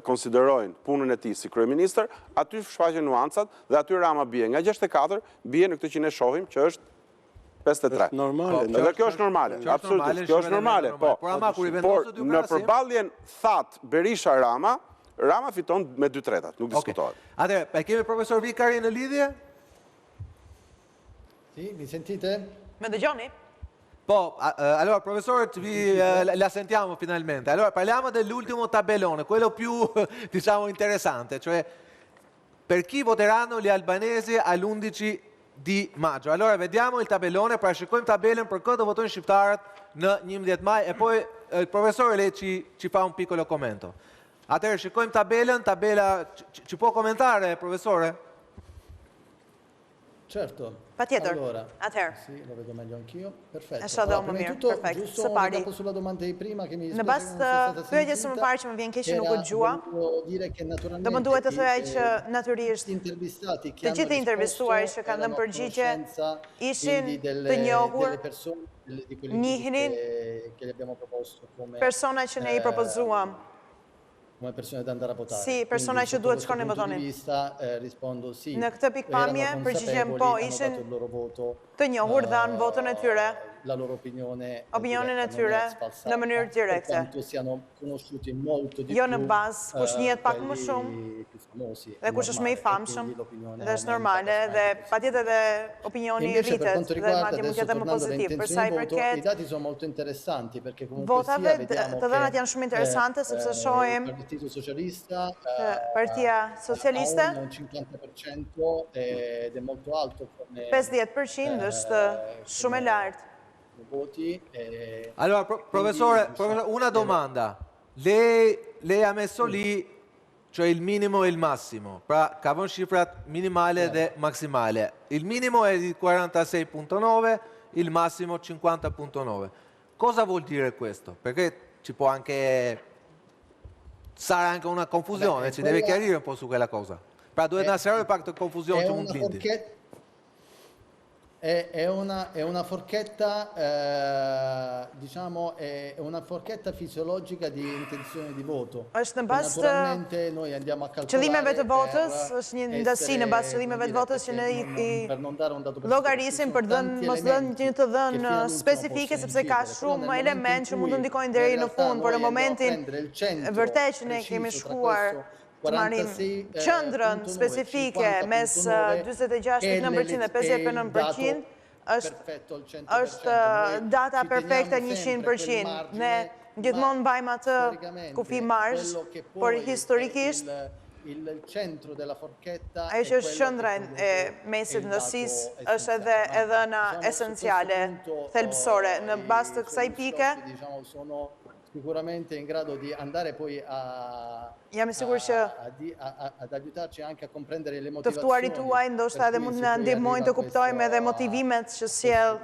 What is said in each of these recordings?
konsiderojnë punën e tij si kryeministër, aty shfaqen nuancat dhe aty Rama bie nga 64, bie në këtë që ne shohim që është 53. Dhe kjo është normale, absolutisht, kjo është normale, po. Por në përballjen That Berisha-Rama, Rama fiton me 2/3, nuk diskutohet. Atëherë, e kemi profesor Vikari në lidhje? Sì, mi sentite? Me dëgjoni? Po, allora professore, la sentiamo finalmente. Allora, parliamo dell'ultimo tabellone, quello più, diciamo, interessante, cioè per chi voteranno gli albanesi all'11 di maggio. Allora, vediamo il tabellone, parashikojmë tabelën për këtë votojnë shqiptarët në 11 maj, e poi il professore lei ci fa un piccolo commento. Atëherë, shikojmë tabela, ci può commentare, professore? Certo. Patjetër. Allora, atëherë. sì, lo vedo meglio anch'io. Perfetto. Prima di tutto, giusto una dopo sulla domanda di prima che mi Në bazë të pyetjes së mëparë që më vjen keq që nuk u dëgjua. Do më duhet të thoya që natyrisht të gjithë intervistuarit që kanë dhënë përgjigje ishin të njohur, njihnin persona që ne I propozuam. Come persone da andare a votare. Si, persona që duhet të shkonin votonin. Rispondo sì. Në këtë pikpamje, përgjigjem po ishin të njohur dhanë votën e tyre, opinionin e tyre në mënyrë direkte. Jo në bazë kush njihet pak më shumë dhe kush është më I famshëm dhe është normale dhe patjetër edhe opinioni rritet dhe madje mund të jetë më pozitiv. Për sa I përket votave, të dhënat janë shumë interesante sepse shohim Partia Socialiste 50% është shumë e lartë. Allora, professore, una domanda. Lei ha messo lì, cioè il minimo e il massimo. Ka vënë shifrat minimale dhe maksimale. Il minimo è di 46.9, il massimo 50.9. Cosa vuol dire questo? Perché ci può anche... sarà anche una confusione, ci deve chiarire un po' su quella cosa. Pra duhet na serve pak të confusion që mund të lindi. È una forchetta, diciamo, è una forchetta fisiologica di intenzione di voto. Naturalmente noi andiamo a calcolare qëllimeve të votës, është një ndasi në bazë qëllimeve të votës që ne I llogarisim për mos dhënë një të dhënë specifike sepse ka shumë element që mund të ndikojnë deri në fund, por në momentin vërtet që ne kemi shkuar të marim qëndrën specifike mes 46.9% dhe 50.9% është data perfekte 100%. Ne gjithmonë mbajmë atë kufi marsh, por historikisht ajo që është qëndra e mesit ndësisë është edhe dhëna esenciale, thelbësore. Në bazë të kësaj pike, sicuramente in grado di andare poi jam I sigurt që ad aiutarci anche a comprendere le motivazioni. Të ftuarit tuaj ndoshta edhe mund të na ndihmojnë të kuptojmë edhe motivimet që sjell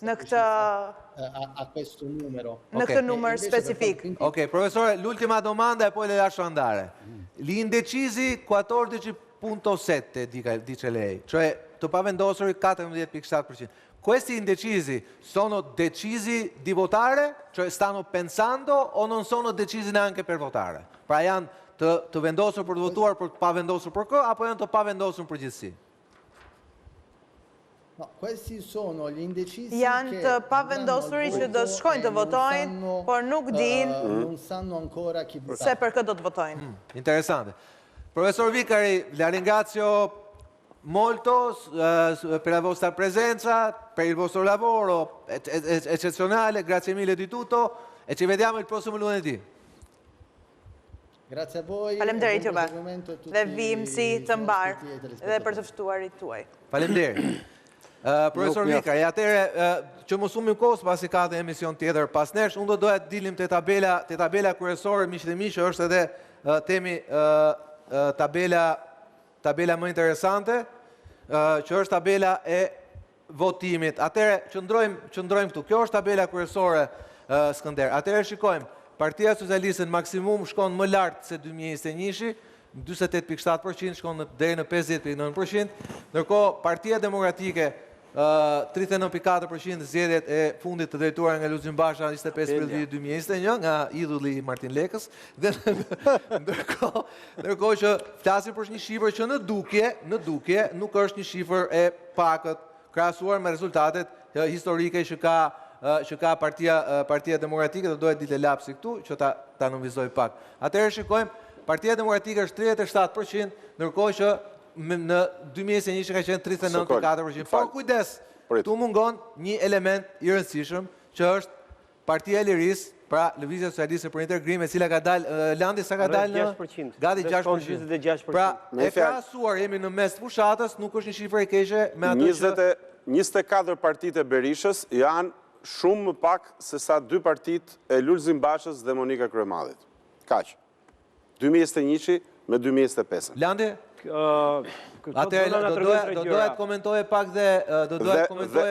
në këtë a questo numero. Në këtë numër specifik. Ok, professore, l'ultima domanda e poi le lascio andare. Gli indecisi 14.7 dice lei, cioè të pavendosuri 14.7%. Questi indecisi sono decisi di votare? Cioè stanno pensando o non sono decisi neanche per votare? Pra janë të vendosur për të votuar për të pavendosur për kë, apo janë të pavendosur për gjithësi? No, questi sono gli indecisi janë të pavendosuri që do shkojnë të votojnë, por nuk dinë non sanno ancora chi votare. Se për kë do të votojnë. Interessante. Professor Vicari, la ringrazio molto per la vostra presenza, per il vostro lavoro eccezionale, grazie mille di tutto e ci vediamo il prossimo lunedì. Grazie a voi. Faleminderit juve. Dhe vim si të mbar dhe për të ftuarit tuaj. Faleminderit. Profesor Vikari, atëherë që mos humbim kohë pasi ka edhe emision tjetër pas nesh, unë do doja të dilim te tabela kryesore, miq dhe miq, është edhe temi tabela më interesante, që është tabela e votimit. Atëherë qëndrojmë këtu. Kjo është tabela kryesore, Skënder. Atëherë shikojmë, Partia Socialiste në maksimum shkon më lartë se 2021, 48.7%, shkon deri në 50.9%, ndërkohë Partia Demokratike 39.4% zgjedhjet e fundit të drejtuara nga Lulzim Basha 25 prill 2021 nga idhulli Martin Lekës dhe ndërkohë që flasim për një shifër që në dukje nuk është një shifër e pakët krahasuar me rezultatet historike që ka Partia Demokratike, do dohet ditë lapsi këtu që ta nënvizoj pak. Atëherë shikojmë, Partia Demokratike është 37%, ndërkohë që në 2021 ka qenë 39.4%. Por kujdes, tu mungon një element i rëndësishëm që është Partia e Lirisë, pra Lëvizja Socialiste për Integrim, e cila ka dalë, Landi sa ka dalë në gati 6%. Pra, e krahasuar jemi në mes të fushatës, nuk është një shifër e keqe me ato që 24 partitë e Berishës janë shumë më pak se sa 2 partitë e Lulzim Bashës dhe Monika Kryemadhit. Kaq. 2021 me 2025. Landi? Atëherë do doja të komentoje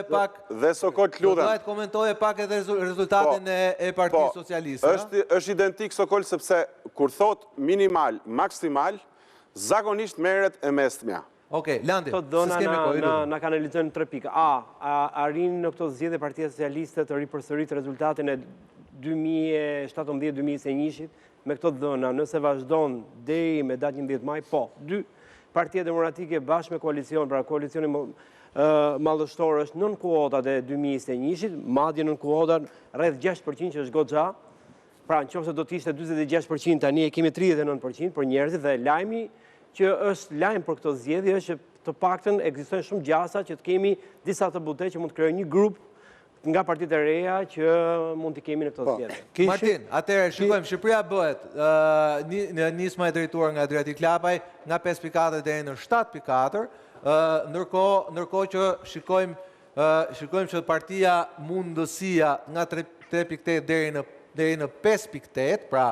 pak dhe Sokol lutem. Do doja të komentoje pak edhe rezultatin e Partisë Socialiste. Është identik Sokol sepse kur thot minimal, maksimal, zakonisht merret e mestmja. Okej, Landi, Këto dona na kanalizojnë 3 pika. Arrin në këto zgjedhje Partia Socialiste të ripërsërit rezultatin e 2017-2021 me këto dhëna, nëse vazhdon deri me datë 11 maj, po. 2. Partia Demokratike bashkë me koalicion, pra koalicioni mallështor është nën kuotat e 2021, madje nën kuotat rreth 6% që është goxha. Pra nëse do të ishte 46%, tani e kemi 39% për njerëzit dhe lajmi që është lajm për këto zgjedhje është që të paktën ekzistojnë shumë gjasa që të kemi disa të butë që mund të krijojnë një grup nga partitë e reja që mund të kemi në këto zgjedhje. Martin, atëherë shikojmë, Shqipëria bëhet nisma e drejtuar nga Adriati Klapaj nga 5.4 deri në 7.4, ndërkohë që shikojmë që partia Mundësia nga 3.8 deri në 5.8, pra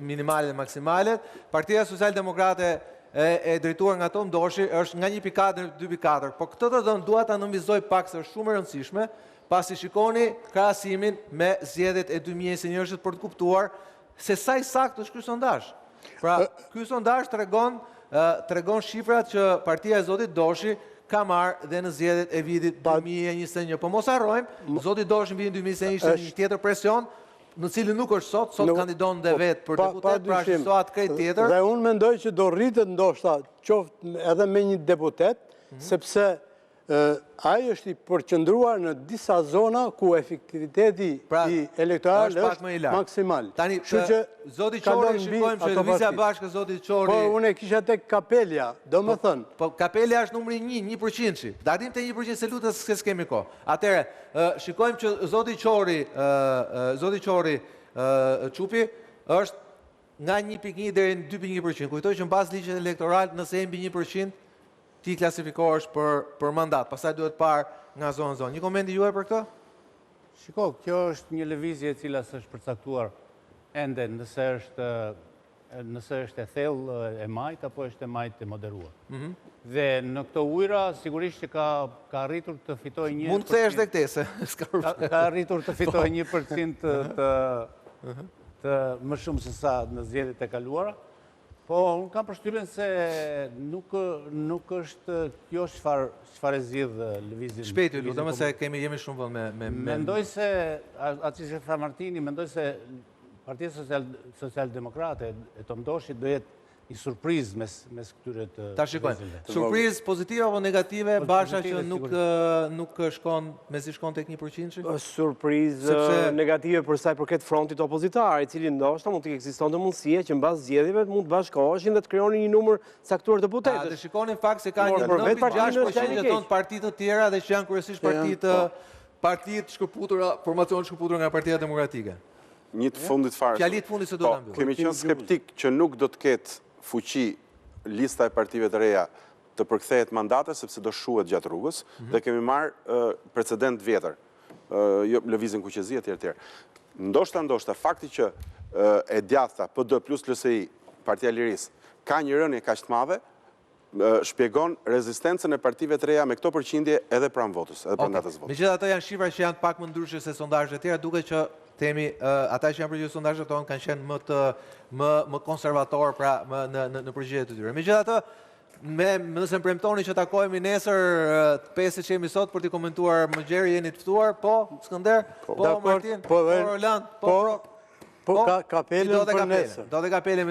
minimale dhe maksimale. Partia Social-Demokrate e drejtuar nga Tom Doshi është nga 1.4 në 2.4, po këtë të dhënë dua ta nënvizoj pak se është shumë e rëndësishme, pasi shikoni krahasimin me zgjedhjet e 2021 për të kuptuar se sa i saktë është ky sondazh. Pra, ky sondazh tregon shifrat që Partia e Zotit Doshi ka marrë dhe në zgjedhjet e vitit 2021. Po mos harrojmë, Zoti Doshi në vitin 2021 ishte një tjetër presion, në cilin nuk është sot kandidon dhe vetë për deputet, pra shqiptohat krejt tjetër. Dhe unë mendoj që do rritet ndoshta qoftë edhe me një deputet, sepse ai është i përqendruar në disa zona ku efektiviteti i elektoral është maksimal. Tani, Zoti Qori, shikojmë që Lëvizja Bashkë, Zoti Qori... Po, unë e kisha tek Kapelja, do më thënë. Po, Kapelja është numri 1%. Darim të 1% se lutës se s'kemi ko. Atere, shikojmë që Zoti Qori Qupi është nga 1.1 deri në 2.1%. Kujtoj që në bazë ligjit elektoral, nëse e mbi 1%, ti klasifikohesh për mandat, pastaj duhet parë nga zonë. Një komenti juaj për këtë? Shiko, kjo është një lëvizje e cila s'është përcaktuar ende nëse është e thellë e majt apo është e majt e moderuar. Dhe në këto ujra sigurisht që ka arritur të fitoj 1%. Mund të thesh dhe këtese. Ka arritur të fitoj 1% të më shumë se sa në zgjedhjet e kaluara. Po, unë kam përshtypjen se nuk është kjo çfarë zgjidh lëvizjen. Shpejt, lutem se jemi shumë vënë me... Mendoj se, aty që tha Martini, mendoj se Partia Social-Demokrate e Tom Doshit do jetë një surprizë mes këtyre të... Ta shikojmë. Surprizë pozitive apo negative, Basha që nuk shkon, mezi shkon tek 1%? Surprizë negative për sa i përket frontit opozitar, i cili ndoshta mund të ekzistonte mundësia që mbas zgjedhjeve mund të bashkoheshin dhe të krijonin një numër caktuar deputetësh. Dhe shikonin fakt se ka një 9.6% jeton partitë të tjera dhe që janë kryesisht partitë shkëputura, formacion shkëputura nga Partia Demokratike. Një të fundit fare. Fjalit fundit se do ta mbyll. Kemi qenë skeptik që nuk do të ketë fuqi lista e partive të reja të përkthehet mandate, sepse do shuhet gjatë rrugës, dhe kemi marrë precedent vjetër, lëvizjen kuqezi etj. Ndoshta fakti që e djathta PD plus LSI, Partia e Lirisë, ka një rënje kaq të madhe, shpjegon rezistencën e partive të reja me këto përqindje edhe pranë votës, edhe pranë datës votës. Megjithatë janë shifra që janë pak më ndryshe se sondazhet e tjera, duke që themi, ata që janë përgjithë sondazhet tonë kanë qenë më konservator pra në përgjigjet e tyre. Megjithatë, Nëse më premtoni që takohemi nesër 5 që jemi sot për t'i komentuar më gjeri, jeni të ftuar, po, Skënder, po, Martin, po, Roland, po, kapelen për nesër. Do dhe kapelen